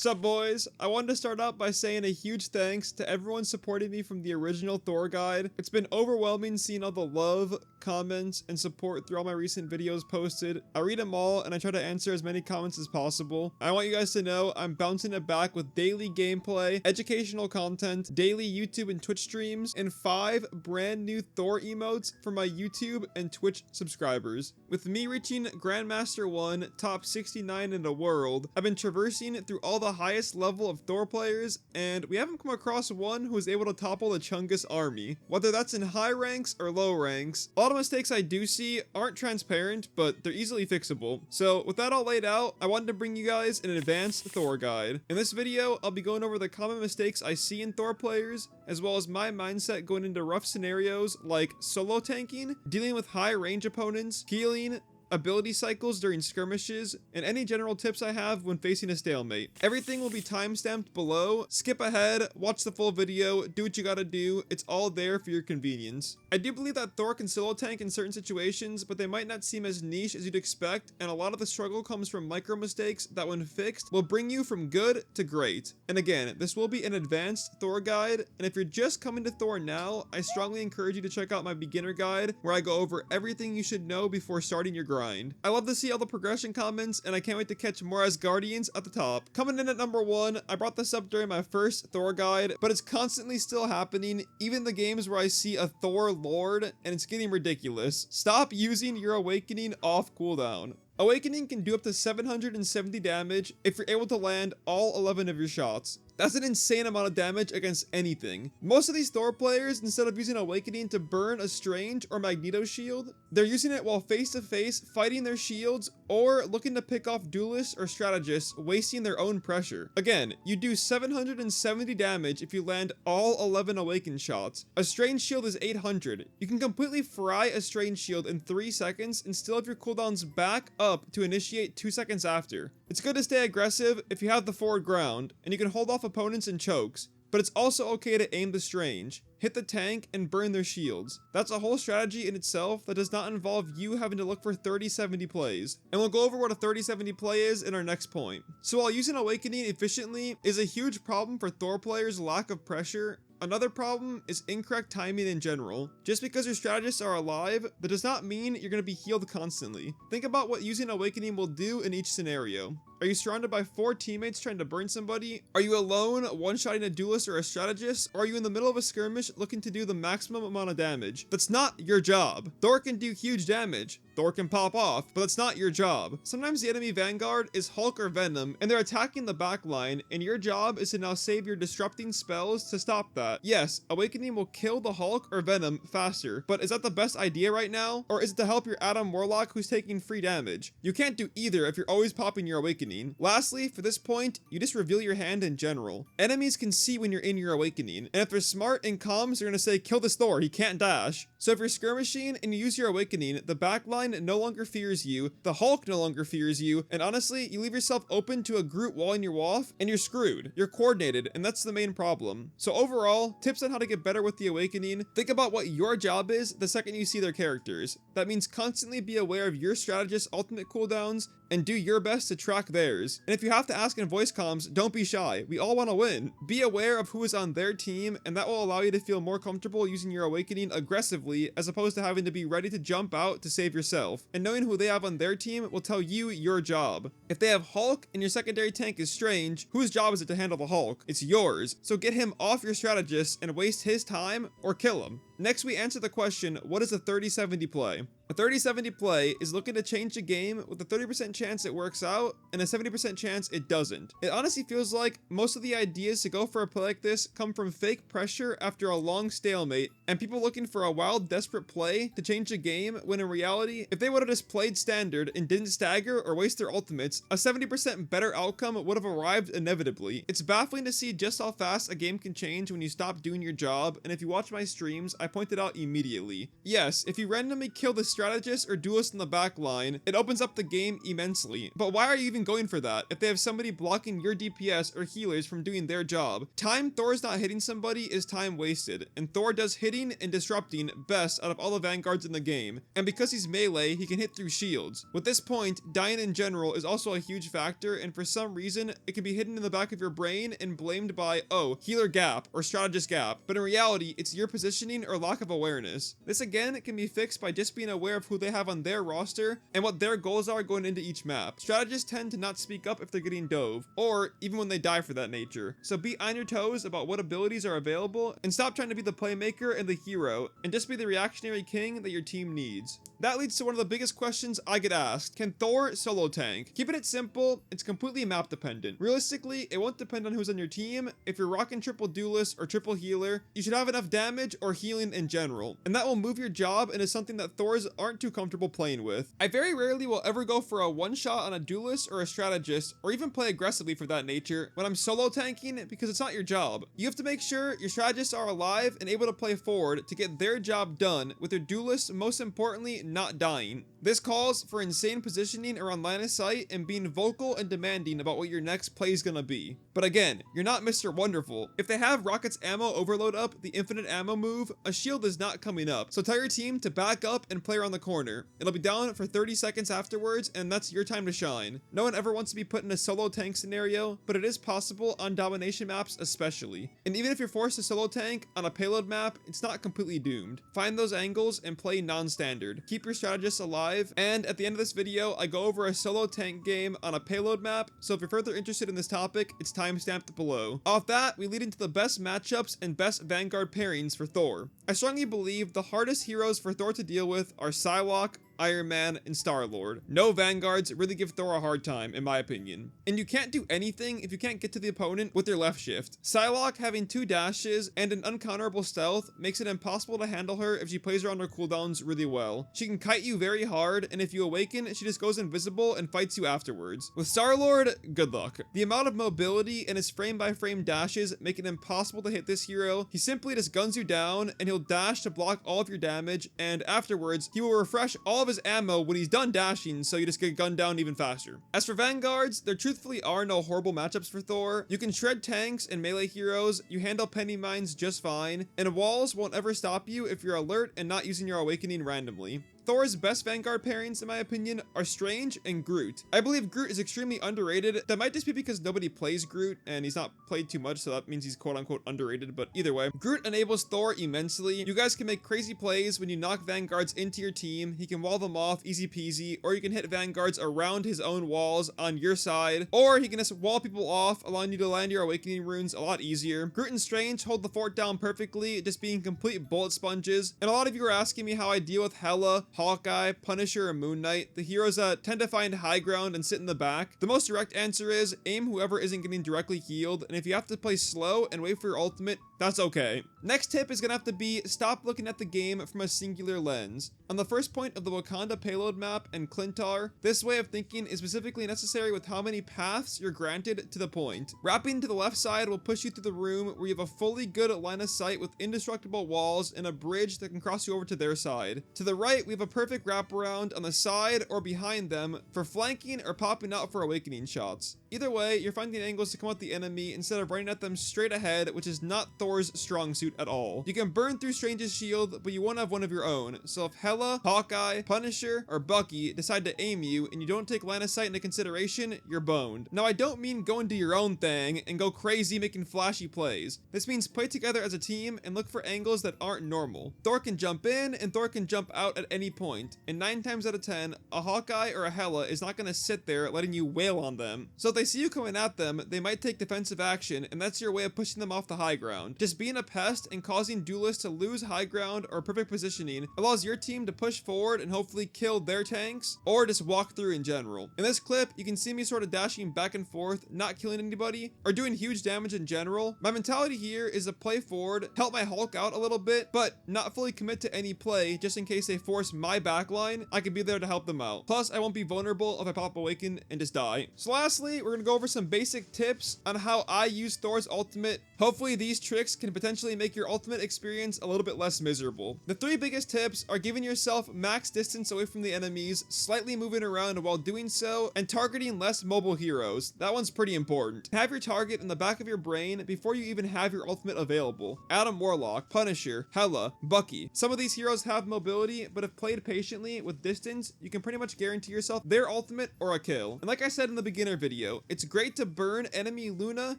Sup boys, I wanted to start out by saying a huge thanks to everyone supporting me from the original Thor guide. It's been overwhelming seeing all the love, comments, and support through all my recent videos posted. I read them all and I try to answer as many comments as possible. I want you guys to know I'm bouncing it back with daily gameplay, educational content, daily YouTube and Twitch streams, and 5 brand new Thor emotes for my YouTube and Twitch subscribers. With me reaching Grandmaster 1, top 69 in the world, I've been traversing through all the highest level of Thor players, and we haven't come across one who is able to topple the Chungus army. Whether that's in high ranks or low ranks, a lot of mistakes I do see aren't transparent, but they're easily fixable. So with that all laid out, I wanted to bring you guys an advanced Thor guide. In this video, I'll be going over the common mistakes I see in Thor players, as well as my mindset going into rough scenarios like solo tanking, dealing with high range opponents, healing, ability cycles during skirmishes, and any general tips I have when facing a stalemate. Everything will be timestamped below. Skip ahead, watch the full video, do what you gotta do. It's all there for your convenience. I do believe that Thor can solo tank in certain situations, but they might not seem as niche as you'd expect, and a lot of the struggle comes from micro mistakes that when fixed will bring you from good to great. And again, this will be an advanced Thor guide, and if you're just coming to Thor now, I strongly encourage you to check out my beginner guide where I go over everything you should know before starting your grind. I love to see all the progression comments, and I can't wait to catch more Asgardians at the top. Coming in at number 1, I brought this up during my first Thor guide, but it's constantly still happening, even the games where I see a Thor Lord, and it's getting ridiculous. Stop using your Awakening off cooldown. Awakening can do up to 770 damage if you're able to land all 11 of your shots. That's an insane amount of damage against anything. Most of these Thor players, instead of using Awakening to burn a Strange or Magneto shield, they're using it while face to face fighting their shields or looking to pick off duelists or strategists, wasting their own pressure. Again, you do 770 damage if you land all 11 Awakened shots. A Strange shield is 800. You can completely fry a Strange shield in 3 seconds and still have your cooldowns back up to initiate 2 seconds after. It's good to stay aggressive if you have the forward ground, and you can hold off opponents in chokes, but it's also okay to aim the Strange, hit the tank, and burn their shields. That's a whole strategy in itself that does not involve you having to look for 30-70 plays, and we'll go over what a 30-70 play is in our next point. So while using Awakening efficiently is a huge problem for Thor players' lack of pressure, another problem is incorrect timing in general. Just because your strategists are alive, that does not mean you're going to be healed constantly. Think about what using Awakening will do in each scenario. Are you surrounded by 4 teammates trying to burn somebody? Are you alone, one-shotting a duelist or a strategist? Or are you in the middle of a skirmish looking to do the maximum amount of damage? That's not your job. Thor can do huge damage. Thor can pop off, but that's not your job. Sometimes the enemy vanguard is Hulk or Venom, and they're attacking the back line, and your job is to now save your disrupting spells to stop that. Yes, Awakening will kill the Hulk or Venom faster, but is that the best idea right now? Or is it to help your Adam Warlock who's taking free damage? You can't do either if you're always popping your Awakening. Lastly, for this point, you just reveal your hand in general. Enemies can see when you're in your Awakening, and if they're smart and comms, they're gonna say, kill this Thor, he can't dash. So if you're skirmishing and you use your Awakening, the backline no longer fears you, the Hulk no longer fears you, and honestly, you leave yourself open to a group walling your waff, and you're screwed. You're coordinated, and that's the main problem. So overall, tips on how to get better with the Awakening: think about what your job is the second you see their characters. That means constantly be aware of your strategist's ultimate cooldowns, and do your best to track theirs. And if you have to ask in voice comms, don't be shy. We all want to win. Be aware of who is on their team, and that will allow you to feel more comfortable using your Awakening aggressively as opposed to having to be ready to jump out to save yourself. And knowing who they have on their team will tell you your job. If they have Hulk and your secondary tank is Strange, whose job is it to handle the Hulk? It's yours. So get him off your strategist and waste his time or kill him. Next, we answer the question, what is a 30-70 play? A 30-70 play is looking to change the game with a 30% chance it works out and a 70% chance it doesn't. It honestly feels like most of the ideas to go for a play like this come from fake pressure after a long stalemate and people looking for a wild, desperate play to change the game, when in reality, if they would have just played standard and didn't stagger or waste their ultimates, a 70% better outcome would have arrived inevitably. It's baffling to see just how fast a game can change when you stop doing your job, and if you watch my streams, I pointed out immediately. Yes, if you randomly kill the strategist strategist or duelist in the back line, it opens up the game immensely. But why are you even going for that if they have somebody blocking your DPS or healers from doing their job? Time Thor's not hitting somebody is time wasted, and Thor does hitting and disrupting best out of all the vanguards in the game, and because he's melee, he can hit through shields. With this point, dying in general is also a huge factor, and for some reason, it can be hidden in the back of your brain and blamed by, oh, healer gap or strategist gap, but in reality, it's your positioning or lack of awareness. This again can be fixed by just being aware of who they have on their roster and what their goals are going into each map. Strategists tend to not speak up if they're getting dove, or even when they die for that nature. So be on your toes about what abilities are available and stop trying to be the playmaker and the hero, and just be the reactionary king that your team needs. That leads to one of the biggest questions I get asked. Can Thor solo tank? Keeping it simple, it's completely map dependent. Realistically, it won't depend on who's on your team. If you're rocking triple duelist or triple healer, you should have enough damage or healing in general, and that will move your job into something that Thors aren't too comfortable playing with. I very rarely will ever go for a one shot on a duelist or a strategist, or even play aggressively for that nature when I'm solo tanking, because it's not your job. You have to make sure your strategists are alive and able to play forward to get their job done, with your duelists most importantly not dying. This calls for insane positioning around line of sight and being vocal and demanding about what your next play is gonna be. But again, you're not Mr. Wonderful. If they have Rocket's ammo overload up, the infinite ammo move, a shield is not coming up. So tell your team to back up and play around the corner. It'll be down for 30 seconds afterwards, and that's your time to shine. No one ever wants to be put in a solo tank scenario, but it is possible on domination maps especially. And even if you're forced to solo tank on a payload map, it's not completely doomed. Find those angles and play non-standard. Keep your strategists alive, and at the end of this video, I go over a solo tank game on a payload map, so if you're further interested in this topic, it's timestamped below. Off that, we lead into the best matchups and best Vanguard pairings for Thor. I strongly believe the hardest heroes for Thor to deal with are Psylocke, Iron Man, and Star-Lord. No Vanguards really give Thor a hard time, in my opinion. And you can't do anything if you can't get to the opponent with your left shift. Psylocke having 2 dashes and an uncounterable stealth makes it impossible to handle her if she plays around her cooldowns really well. She can kite you very hard, and if you awaken, she just goes invisible and fights you afterwards. With Star-Lord, good luck. The amount of mobility and his frame-by-frame dashes make it impossible to hit this hero. He simply just guns you down, and he'll dash to block all of your damage, and afterwards, he will refresh all of his ammo when he's done dashing, so you just get gunned down even faster. As for Vanguards, there truthfully are no horrible matchups for Thor. You can shred tanks and melee heroes, you handle penny mines just fine, and walls won't ever stop you if you're alert and not using your awakening randomly. Thor's best Vanguard pairings, in my opinion, are Strange and Groot. I believe Groot is extremely underrated. That might just be because nobody plays Groot, and he's not played too much, so that means he's quote-unquote underrated, but either way. Groot enables Thor immensely. You guys can make crazy plays when you knock Vanguards into your team. He can wall them off easy peasy, or you can hit Vanguards around his own walls on your side, or he can just wall people off, allowing you to land your awakening runes a lot easier. Groot and Strange hold the fort down perfectly, just being complete bullet sponges, and a lot of you are asking me how I deal with Hela, Hawkeye, Punisher, and Moon Knight, the heroes that tend to find high ground and sit in the back. The most direct answer is aim whoever isn't getting directly healed, and if you have to play slow and wait for your ultimate, that's okay. Next tip is gonna have to be stop looking at the game from a singular lens. On the first point of the Wakanda payload map and Clintar, this way of thinking is specifically necessary with how many paths you're granted to the point. Wrapping to the left side will push you through the room where you have a fully good line of sight with indestructible walls and a bridge that can cross you over to their side. To the right, we have a perfect wraparound on the side or behind them for flanking or popping out for awakening shots. Either way, you're finding angles to come at the enemy instead of running at them straight ahead, which is not Thor's strong suit at all. You can burn through Strange's shield, but you won't have one of your own. So if Hela, Hawkeye, Punisher, or Bucky decide to aim you and you don't take line of sight into consideration, you're boned. Now, I don't mean go and do your own thing and go crazy making flashy plays. This means play together as a team and look for angles that aren't normal. Thor can jump in and Thor can jump out at any point, and 9 times out of 10, a Hawkeye or a Hela is not going to sit there letting you wail on them. So if they see you coming at them, they might take defensive action, and that's your way of pushing them off the high ground. Just being a pest and causing duelists to lose high ground or perfect positioning allows your team to push forward and hopefully kill their tanks, or just walk through in general. In this clip, you can see me sort of dashing back and forth, not killing anybody, or doing huge damage in general. My mentality here is to play forward, help my Hulk out a little bit, but not fully commit to any play, just in case they force my backline, I can be there to help them out. Plus, I won't be vulnerable if I pop awaken and just die. So lastly, we're we're gonna go over some basic tips on how I use Thor's ultimate. Hopefully these tricks can potentially make your ultimate experience a little bit less miserable. The 3 biggest tips are giving yourself max distance away from the enemies, slightly moving around while doing so, and targeting less mobile heroes. That one's pretty important. Have your target in the back of your brain before you even have your ultimate available. Adam Warlock, Punisher, Hela, Bucky. Some of these heroes have mobility, but if played patiently with distance, you can pretty much guarantee yourself their ultimate or a kill. And like I said in the beginner video, it's great to burn enemy Luna,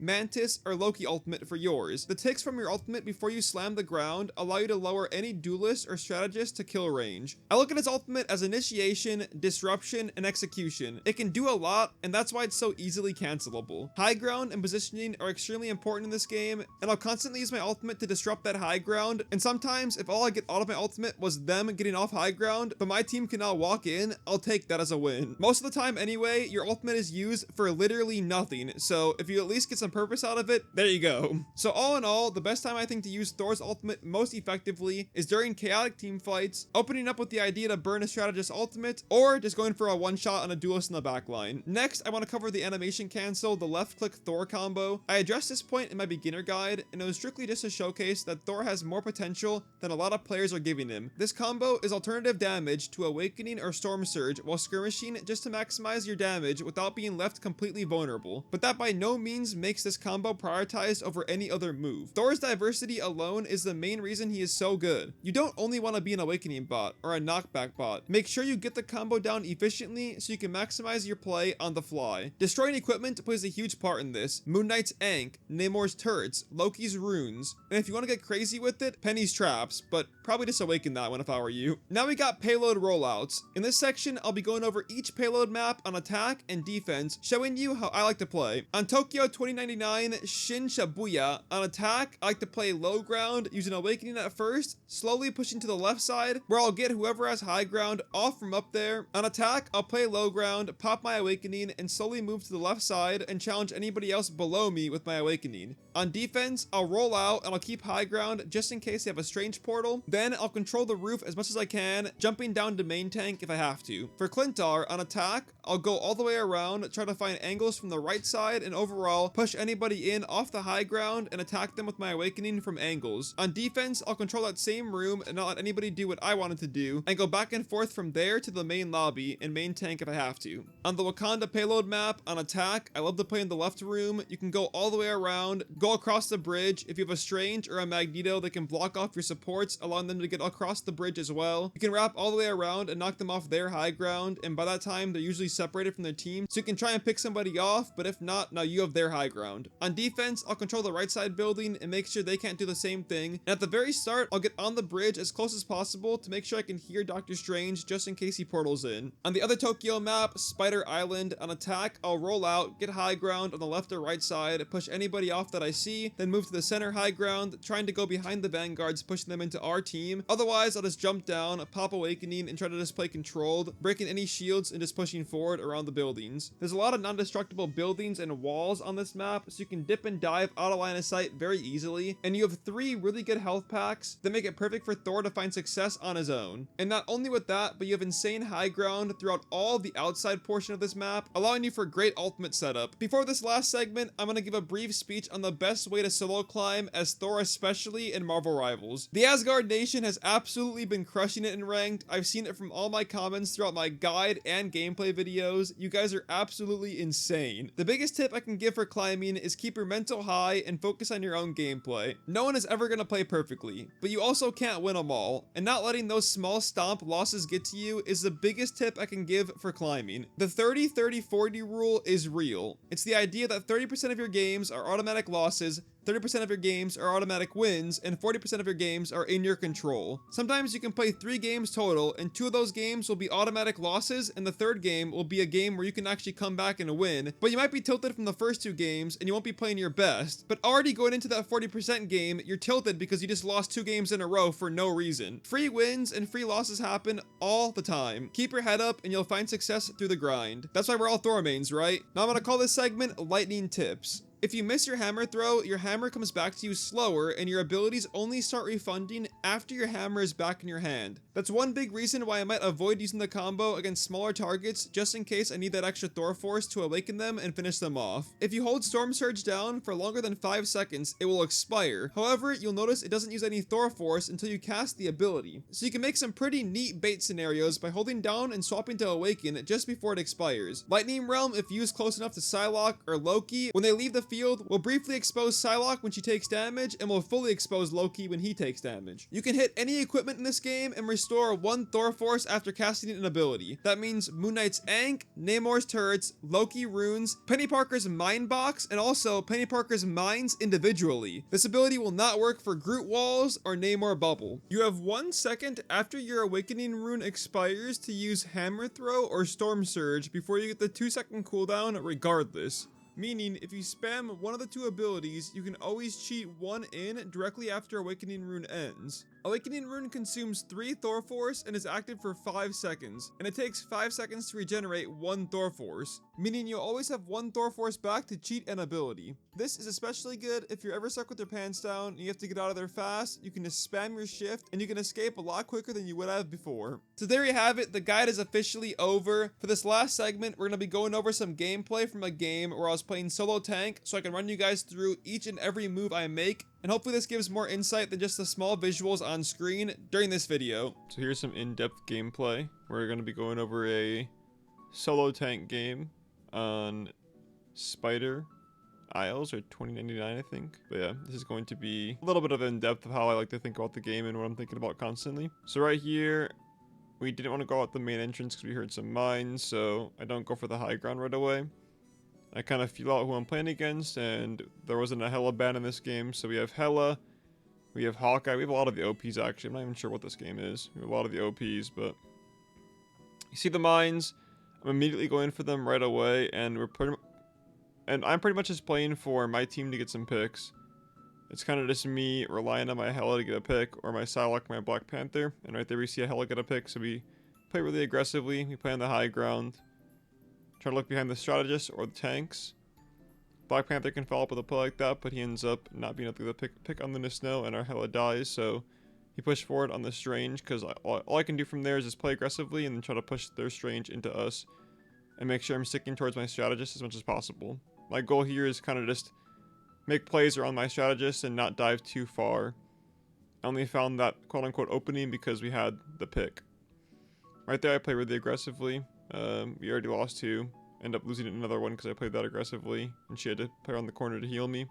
Mantis, or Loki ultimate for yours. The ticks from your ultimate before you slam the ground allow you to lower any duelist or strategist to kill range. I look at his ultimate as initiation, disruption, and execution. It can do a lot, and that's why it's so easily cancelable. High ground and positioning are extremely important in this game, and I'll constantly use my ultimate to disrupt that high ground, and sometimes if all I get out of my ultimate was them getting off high ground, but my team cannot walk in, I'll take that as a win. Most of the time anyway, your ultimate is used for literally nothing, so if you at least get some purpose out of it, there you go. So all in all, the best time I think to use Thor's ultimate most effectively is during chaotic team fights, opening up with the idea to burn a strategist ultimate, or just going for a one-shot on a duelist in the backline. Next, I want to cover the animation cancel, the left-click Thor combo. I addressed this point in my beginner guide, and it was strictly just to showcase that Thor has more potential than a lot of players are giving him. This combo is alternative damage to Awakening or Storm Surge while skirmishing, just to maximize your damage without being left completely vulnerable. But that by no means makes this combo prioritized over any other move. Thor's diversity alone is the main reason he is so good. You don't only want to be an Awakening bot or a knockback bot. Make sure you get the combo down efficiently so you can maximize your play on the fly. Destroying equipment plays a huge part in this. Moon Knight's Ankh, Namor's turrets, Loki's runes, and if you want to get crazy with it, Penny's traps, but probably just awaken that one if I were you. Now we got payload rollouts. In this section, I'll be going over each payload map on attack and defense, showing you how I like to play. On Tokyo 2099 Shin Shibuya, on attack, I like to play low ground, using Awakening at first, slowly pushing to the left side, where I'll get whoever has high ground off from up there. On attack, I'll play low ground, pop my Awakening, and slowly move to the left side and challenge anybody else below me with my Awakening. On defense, I'll roll out and I'll keep high ground just in case they have a strange portal. Then I'll control the roof as much as I can, jumping down to main tank if I have to. For Clintar, on attack, I'll go all the way around, try to find angles from the right side, and overall push anybody in off the high ground and attack them with my Awakening from angles. On defense, I'll control that same room and not let anybody do what I wanted to do, and go back and forth from there to the main lobby and main tank if I have to. On the Wakanda payload map, on attack, I love to play in the left room. You can go all the way around, go across the bridge. If you have a Strange or a Magneto, they can block off your supports, allowing them to get across the bridge as well. You can wrap all the way around and knock them off their high ground, and by that time, they're usually separated from their team, so you can try and pick somebody off, but if not, now you have their high ground. On defense, I'll control the right side building and make sure they can't do the same thing, and at the very start, I'll get on the bridge as close as possible to make sure I can hear Doctor Strange just in case he portals in. On the other Tokyo map, Spider Island, on attack, I'll roll out, get high ground on the left or right side, push anybody off that I see, then move to the center high ground, trying to go behind the vanguards, pushing them into our team. Otherwise, I'll just jump down, pop Awakening, and try to just play controlled, breaking any shields and just pushing forward around the buildings. There's a lot of non-destructible buildings and walls on this map, so you can dip and dive out of line of sight very easily, and you have 3 really good health packs that make it perfect for Thor to find success on his own. And not only with that, but you have insane high ground throughout all the outside portion of this map, allowing you for great ultimate setup. Before this last segment, I'm going to give a brief speech on the best way to solo climb as Thor, especially in Marvel Rivals. The Asgard Nation has absolutely been crushing it in ranked. I've seen it from all my comments throughout my guide and gameplay videos. You guys are absolutely insane. The biggest tip I can give for climbing is keep your mental high and focus on your own gameplay. No one is ever going to play perfectly, but you also can't win them all, and not letting those small stomp losses get to you is the biggest tip I can give for climbing. The 30-30-40 rule is real. It's the idea that 30% of your games are automatic losses, 30% of your games are automatic wins, and 40% of your games are in your control. Sometimes you can play 3 games total, and 2 of those games will be automatic losses, and the 3rd game will be a game where you can actually come back and win, but you might be tilted from the first 2 games, and you won't be playing your best. But already going into that 40% game, you're tilted because you just lost 2 games in a row for no reason. Free wins and free losses happen all the time. Keep your head up, and you'll find success through the grind. That's why we're all Thor mains, right? Now I'm gonna call this segment Lightning Tips. If you miss your hammer throw, your hammer comes back to you slower, and your abilities only start refunding after your hammer is back in your hand. That's one big reason why I might avoid using the combo against smaller targets, just in case I need that extra Thor force to awaken them and finish them off. If you hold Storm Surge down for longer than 5 seconds, it will expire. However, you'll notice it doesn't use any Thor force until you cast the ability. So you can make some pretty neat bait scenarios by holding down and swapping to awaken just before it expires. Lightning Realm, if used close enough to Psylocke or Loki, when they leave the field, will briefly expose Psylocke when she takes damage and will fully expose Loki when he takes damage. You can hit any equipment in this game and restore 1 Thor force after casting an ability. That means Moon Knight's Ankh, Namor's turrets, Loki runes, Penny Parker's Mine Box, and also Penny Parker's mines individually. This ability will not work for Groot walls or Namor bubble. You have 1 second after your awakening rune expires to use Hammer Throw or Storm Surge before you get the 2-second cooldown regardless. Meaning, if you spam one of the 2 abilities, you can always cheat one in directly after Awakening Rune ends. Awakening Rune consumes 3 Thor Force and is active for 5 seconds, and it takes 5 seconds to regenerate 1 Thor Force, meaning you'll always have 1 Thor Force back to cheat an ability. This is especially good if you're ever stuck with your pants down and you have to get out of there fast. You can just spam your shift and you can escape a lot quicker than you would have before. So there you have it, the guide is officially over. For this last segment, we're going to be going over some gameplay from a game where I was playing solo tank, so I can run you guys through each and every move I make, and hopefully this gives more insight than just the small visuals on screen during this video. So here's some in-depth gameplay. We're going to be going over a solo tank game on Spider Isles, or 2099 I think. But yeah, this is going to be a little bit of in-depth of how I like to think about the game and what I'm thinking about constantly. So right here, we didn't want to go out the main entrance because we heard some mines, so I don't go for the high ground right away. I kind of feel out who I'm playing against, and there wasn't a Hela ban in this game, so we have Hela, we have Hawkeye, we have a lot of the OPs actually. I'm not even sure what this game is. We have a lot of the OPs, but you see the mines, I'm immediately going for them right away, and I'm pretty much just playing for my team to get some picks. It's kind of just me relying on my Hela to get a pick, or my Psylocke, my Black Panther, and right there we see a Hela get a pick, so we play really aggressively, we play on the high ground. Try to look behind the strategist or the tanks. Black Panther can follow up with a play like that, but he ends up not being able to get the pick on the snow, and our Hela dies, so he pushed forward on the Strange, because all I can do from there is just play aggressively and then try to push their Strange into us, and make sure I'm sticking towards my strategist as much as possible. My goal here is kind of just make plays around my strategist and not dive too far. I only found that quote-unquote opening because we had the pick. Right there I play really aggressively. We already lost 2. End up losing another one because I played that aggressively, and she had to play around the corner to heal me.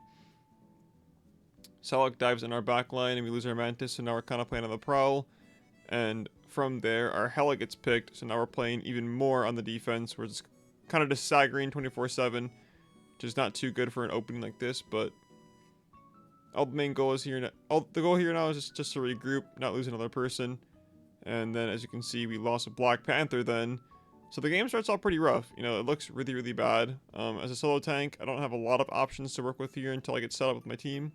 Psylocke dives in our back line, and we lose our Mantis, so now we're kind of playing on the prowl. And from there, our Hela gets picked, so now we're playing even more on the defense. We're just kind of just staggering 24/7, which is not too good for an opening like this, but all the main goal is here. The goal here now is just to regroup, not lose another person. And then, as you can see, we lost a Black Panther then. So the game starts off pretty rough. You know, it looks really, really bad. As a solo tank, I don't have a lot of options to work with here until I get set up with my team.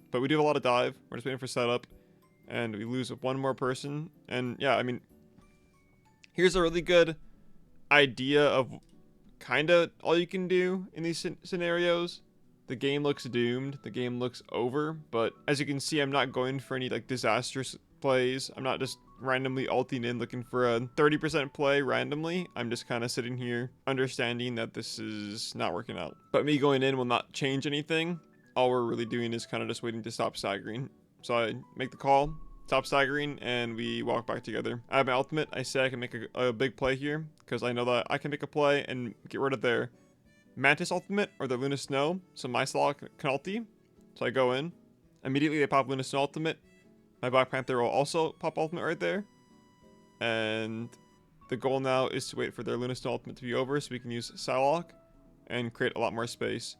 But we do have a lot of dive. We're just waiting for setup. And we lose 1 more person. And yeah, I mean, here's a really good idea of kind of all you can do in these scenarios. The game looks doomed. The game looks over. But as you can see, I'm not going for any like disastrous plays. I'm not just randomly ulting in looking for a 30% play randomly. I'm just kind of sitting here understanding that this is not working out. But me going in will not change anything. All we're really doing is kind of just waiting to stop staggering. So I make the call, stop staggering, and we walk back together. I have my ultimate. I say I can make a big play here because I know that I can make a play and get rid of their Mantis ultimate or their Luna Snow. So my Psylocke can ulti. So I go in. Immediately they pop Luna Snow ultimate. My Black Panther will also pop ultimate right there. And the goal now is to wait for their Luna Snow ultimate to be over so we can use Psylocke and create a lot more space.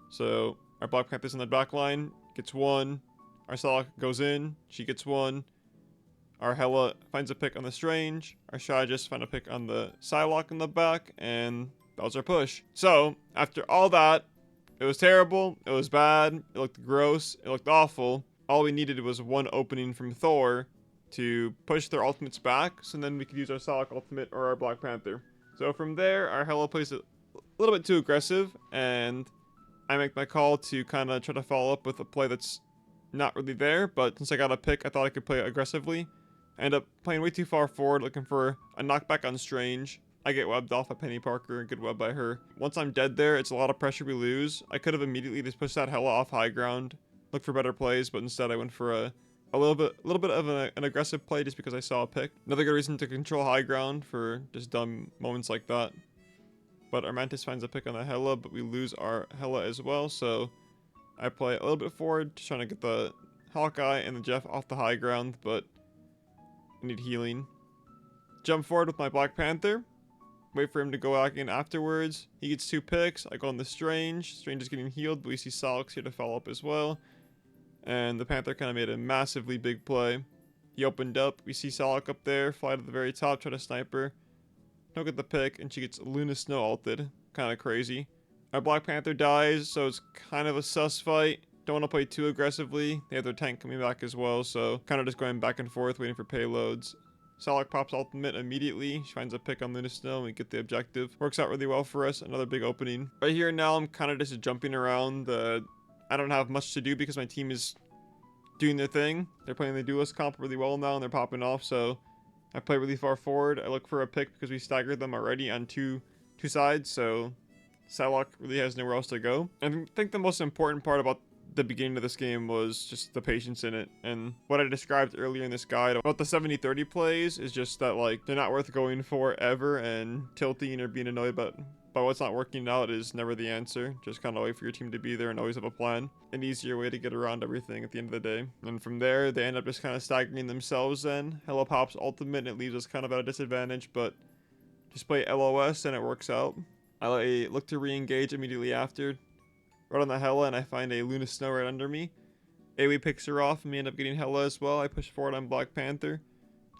So our Black Panther's in the back line, gets 1. Our Psylocke goes in, she gets 1. Our Hela finds a pick on the Strange. Our strategist finds a pick on the Psylocke in the back, and that was our push. So after all that, it was terrible, it was bad, it looked gross, it looked awful. All we needed was 1 opening from Thor to push their ultimates back, so then we could use our Psylocke ultimate or our Black Panther. So from there, our Hela plays a little bit too aggressive, and I make my call to kind of try to follow up with a play that's not really there, but since I got a pick, I thought I could play aggressively. I end up playing way too far forward, looking for a knockback on Strange. I get webbed off by Penny Parker, good web by her. Once I'm dead there, it's a lot of pressure we lose. I could have immediately just pushed that Hela off high ground, looked for better plays, but instead I went for a little bit of an aggressive play just because I saw a pick. Another good reason to control high ground for just dumb moments like that. But our Mantis finds a pick on the Hela, but we lose our Hela as well, so I play a little bit forward, just trying to get the Hawkeye and the Jeff off the high ground, but I need healing. Jump forward with my Black Panther. Wait for him to go back in afterwards. He gets 2 picks. I go on the Strange. Strange is getting healed, but we see Solix here to follow up as well. And the Panther kind of made a massively big play. He opened up. We see Solix up there, fly to the very top, try to snipe her. Don't get the pick, and she gets Luna Snow ulted. Kind of crazy. Our Black Panther dies, so it's kind of a sus fight. Don't want to play too aggressively. They have their tank coming back as well, so kind of just going back and forth, waiting for payloads. Solix pops ultimate immediately. She finds a pick on Luna Snow and we get the objective. Works out really well for us. Another big opening. Right here now I'm kind of just jumping around. I don't have much to do because my team is doing their thing. They're playing the duelist comp really well now and they're popping off, so I play really far forward. I look for a pick because we staggered them already on two sides, so Solix really has nowhere else to go. I think the most important part about the beginning of this game was just the patience in it, and what I described earlier in this guide about the 70-30 plays is just that, like, they're not worth going for ever, and tilting or being annoyed by what's not working out is never the answer. Just kind of wait for your team to be there and always have a plan. An easier way to get around everything at the end of the day. And from there, they end up just kind of staggering themselves then. Hela pops ultimate and it leaves us kind of at a disadvantage, but just play LOS and it works out. I look to re-engage immediately after. Right on the Hela, and I find a Luna Snow right under me. AoE picks her off, and we end up getting Hela as well. I push forward on Black Panther.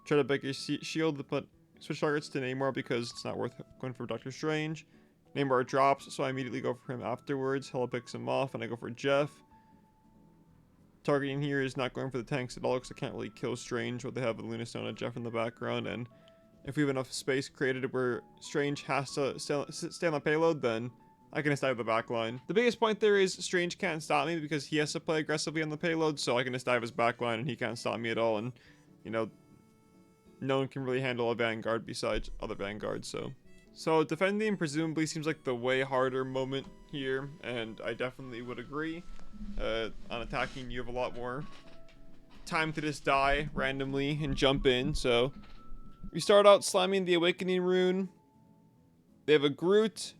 Try to break his shield, but switch targets to Namor because it's not worth going for Doctor Strange. Namor drops, so I immediately go for him afterwards. Hela picks him off, and I go for Jeff. Targeting here is not going for the tanks at all because I can't really kill Strange while they have a Luna Snow and a Jeff in the background, and if we have enough space created where Strange has to stay on the payload, then I can just dive the back line. The biggest point there is Strange can't stop me because he has to play aggressively on the payload, so I can just dive his back line and he can't stop me at all, and, you know, no one can really handle a Vanguard besides other Vanguards, So defending presumably seems like the way harder moment here, and I definitely would agree. On attacking, you have a lot more time to just die randomly and jump in, so we start out slamming the Awakening Rune. They have a Groot.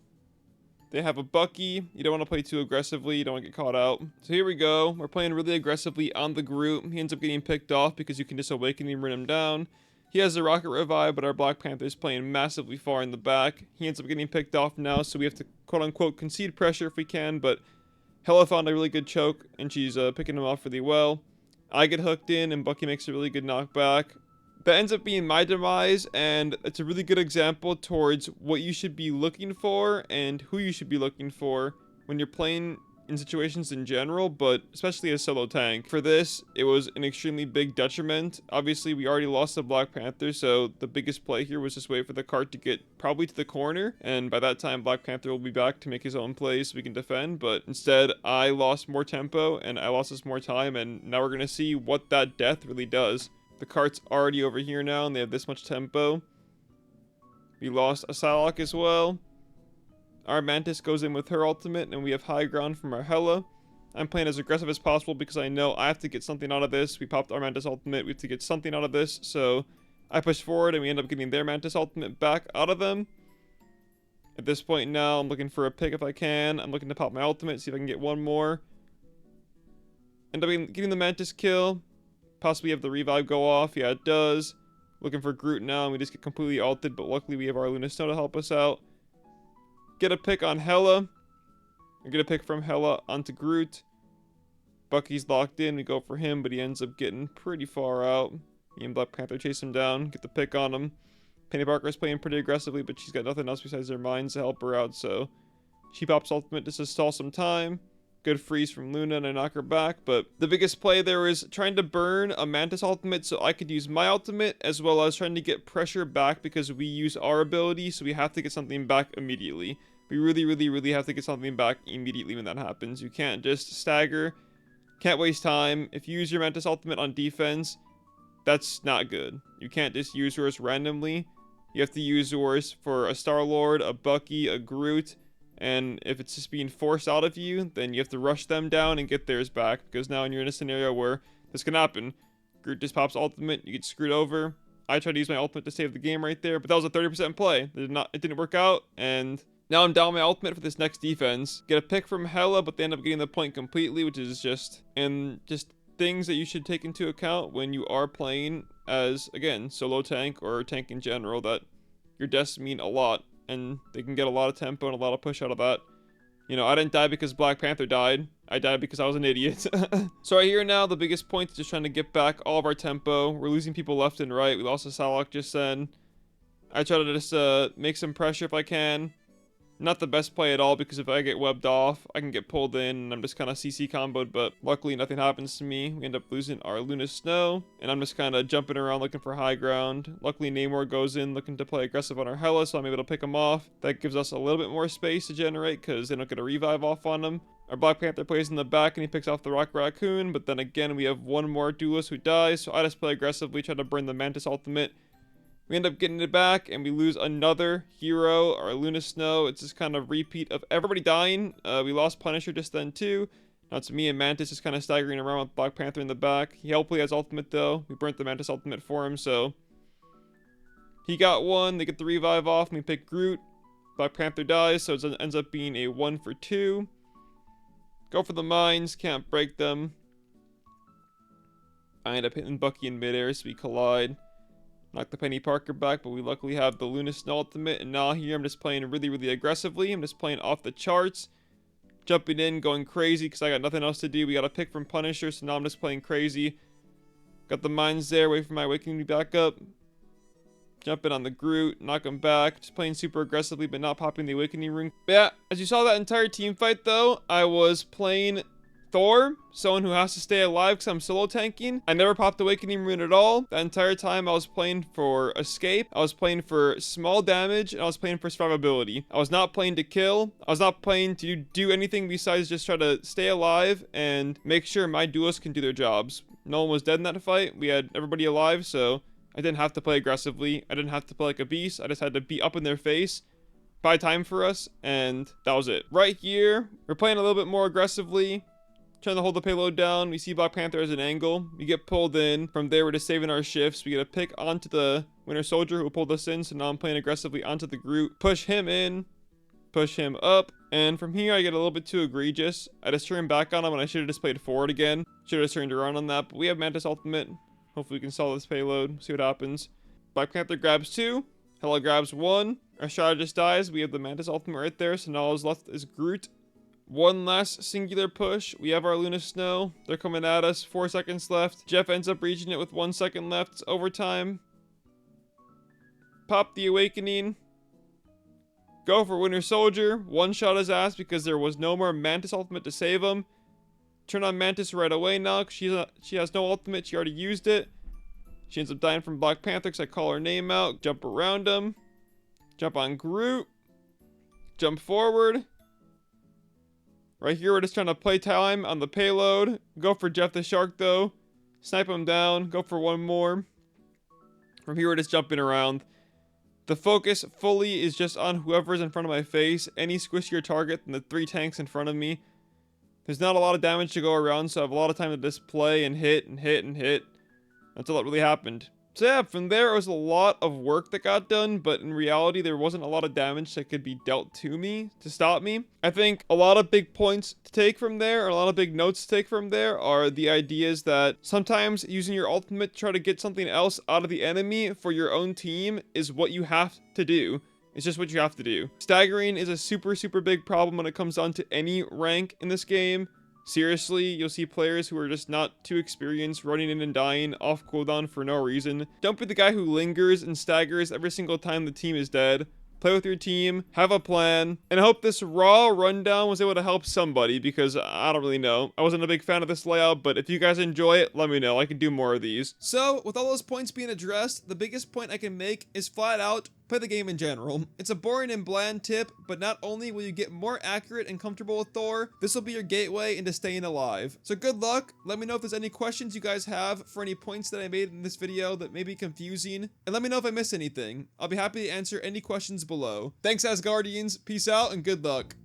They have a Bucky. You don't want to play too aggressively. You don't want to get caught out. So here we go. We're playing really aggressively on the Groot. He ends up getting picked off because you can just Awakening Rune him down. He has a Rocket Revive, but our Black Panther is playing massively far in the back. He ends up getting picked off now, so we have to quote-unquote concede pressure if we can, but Hela found a really good choke, and she's picking him off really well. I get hooked in, and Bucky makes a really good knockback. That ends up being my demise, and it's a really good example towards what you should be looking for and who you should be looking for when you're playing in situations in general, but especially as solo tank. For this, it was an extremely big detriment. Obviously, we already lost the Black Panther, so the biggest play here was just wait for the cart to get probably to the corner, and by that time, Black Panther will be back to make his own plays so we can defend, but instead, I lost more tempo, and I lost us more time, and now we're going to see what that death really does. The cart's already over here now, and they have this much tempo. We lost a Psylocke as well. Our Mantis goes in with her ultimate, and we have high ground from our Hela. I'm playing as aggressive as possible because I know I have to get something out of this. We popped our Mantis ultimate. We have to get something out of this, so I push forward, and we end up getting their Mantis ultimate back out of them. At this point now, I'm looking for a pick if I can. I'm looking to pop my ultimate, see if I can get one more. End up getting the Mantis kill. Possibly have the revive go off. Yeah, it does. Looking for Groot now, and we just get completely ulted, but luckily we have our Luna Snow to help us out. Get a pick on Hela. I get a pick from Hela onto Groot. Bucky's locked in. We go for him, but he ends up getting pretty far out. Me and Black Panther chase him down. Get the pick on him. Penny Parker's playing pretty aggressively, but she's got nothing else besides her mines to help her out, so she pops ultimate just to stall some time. Good freeze from Luna, and I knock her back, but the biggest play there is trying to burn a Mantis ultimate so I could use my ultimate, as well as trying to get pressure back because we use our ability, so we have to get something back immediately. We really have to get something back immediately when that happens. You can't just stagger. Can't waste time. If you use your Mantis ultimate on defense, that's not good. You can't just use yours randomly. You have to use yours for a Star-Lord, a Bucky, a Groot, and if it's just being forced out of you, then you have to rush them down and get theirs back, because now you're in a scenario where this can happen. Groot just pops ultimate, you get screwed over. I tried to use my ultimate to save the game right there, but that was a 30% play. It didn't work out, and now I'm down my ultimate for this next defense. Get a pick from Hela, but they end up getting the point completely, which is just things that you should take into account when you are playing as, again, solo tank or tank in general, that your deaths mean a lot, and they can get a lot of tempo and a lot of push out of that. You know, I didn't die because Black Panther died. I died because I was an idiot. So right here now, the biggest point is just trying to get back all of our tempo. We're losing people left and right. We lost a Salak just then. I try to just make some pressure if I can. Not the best play at all, because if I get webbed off, I can get pulled in, and I'm just kind of CC comboed, but luckily nothing happens to me. We end up losing our Luna Snow, and I'm just kind of jumping around looking for high ground. Luckily, Namor goes in looking to play aggressive on our Hela, so I'm able to pick him off. That gives us a little bit more space to generate, because they don't get a revive off on him. Our Black Panther plays in the back, and he picks off the Rock Raccoon, but then again, we have one more duelist who dies, so I just play aggressively, try to burn the Mantis ultimate. We end up getting it back, and we lose another hero, our Luna Snow. It's just kind of repeat of everybody dying. We lost Punisher just then, too. Now it's me and Mantis just kind of staggering around with Black Panther in the back. He hopefully has ultimate, though. We burnt the Mantis ultimate for him, so he got one. They get the revive off, and we pick Groot. Black Panther dies, so it ends up being a 1 for 2. Go for the mines, can't break them. I end up hitting Bucky in midair, so we collide. Knock the Penny Parker back, but we luckily have the Luna Snow ultimate, and now here I'm just playing really aggressively. I'm just playing off the charts, jumping in, going crazy, because I got nothing else to do. We got a pick from Punisher, so now I'm just playing crazy. Got the mines there, wait for my awakening to be back up. Jumping on the Groot, knock him back, just playing super aggressively, but not popping the awakening rune. Yeah, as you saw that entire team fight, though, I was playing Thor, someone who has to stay alive because I'm solo tanking. I never popped Awakening Rune at all. The entire time I was playing for escape, I was playing for small damage, and I was playing for survivability. I was not playing to kill. I was not playing to do anything besides just try to stay alive and make sure my duelists can do their jobs. No one was dead in that fight. We had everybody alive, so I didn't have to play aggressively. I didn't have to play like a beast. I just had to be up in their face, buy time for us, and that was it. Right here, we're playing a little bit more aggressively, trying to hold the payload down. We see Black Panther as an angle. We get pulled in. From there, we're just saving our shifts. We get a pick onto the Winter Soldier who pulled us in, so now I'm playing aggressively onto the Groot. Push him in, push him up, and from here I get a little bit too egregious. I just turn back on him when I should have just played forward again. Should have just turned around on that, but we have Mantis ultimate. Hopefully we can solve this payload, see what happens. Black Panther grabs 2, Hela grabs 1. Our strategist dies. We have the Mantis ultimate right there, so now all is left is Groot. One last singular push. We have our Luna Snow. They're coming at us. 4 seconds left. Jeff ends up reaching it with 1 second left. It's overtime. Pop the Awakening. Go for Winter Soldier. One shot his ass because there was no more Mantis ultimate to save him. Turn on Mantis right away now because she has no ultimate. She already used it. She ends up dying from Black Panther because I call her name out. Jump around him. Jump on Groot. Jump forward. Right here, we're just trying to play time on the payload. Go for Jeff the Shark, though. Snipe him down. Go for one more. From here, we're just jumping around. The focus fully is just on whoever's in front of my face. Any squishier target than the 3 tanks in front of me. There's not a lot of damage to go around, so I have a lot of time to just play and hit and hit and hit. That's all that really happened. So yeah, from there it was a lot of work that got done, but in reality there wasn't a lot of damage that could be dealt to me to stop me. I think a lot of big points to take from there, or a lot of big notes to take from there, are the ideas that sometimes using your ultimate to try to get something else out of the enemy for your own team is what you have to do. It's just what you have to do. Staggering is a super big problem when it comes down to any rank in this game. Seriously, you'll see players who are just not too experienced running in and dying off cooldown for no reason. Don't be the guy who lingers and staggers every single time the team is dead. Play with your team, have a plan, and I hope this raw rundown was able to help somebody, because I don't really know. I wasn't a big fan of this layout, but if you guys enjoy it, let me know. I can do more of these. So, with all those points being addressed, the biggest point I can make is flat out, play the game in general. It's a boring and bland tip, but not only will you get more accurate and comfortable with Thor, this will be your gateway into staying alive. So good luck. Let me know if there's any questions you guys have for any points that I made in this video that may be confusing, and let me know if I missed anything. I'll be happy to answer any questions below. Thanks, Asgardians. Peace out and good luck.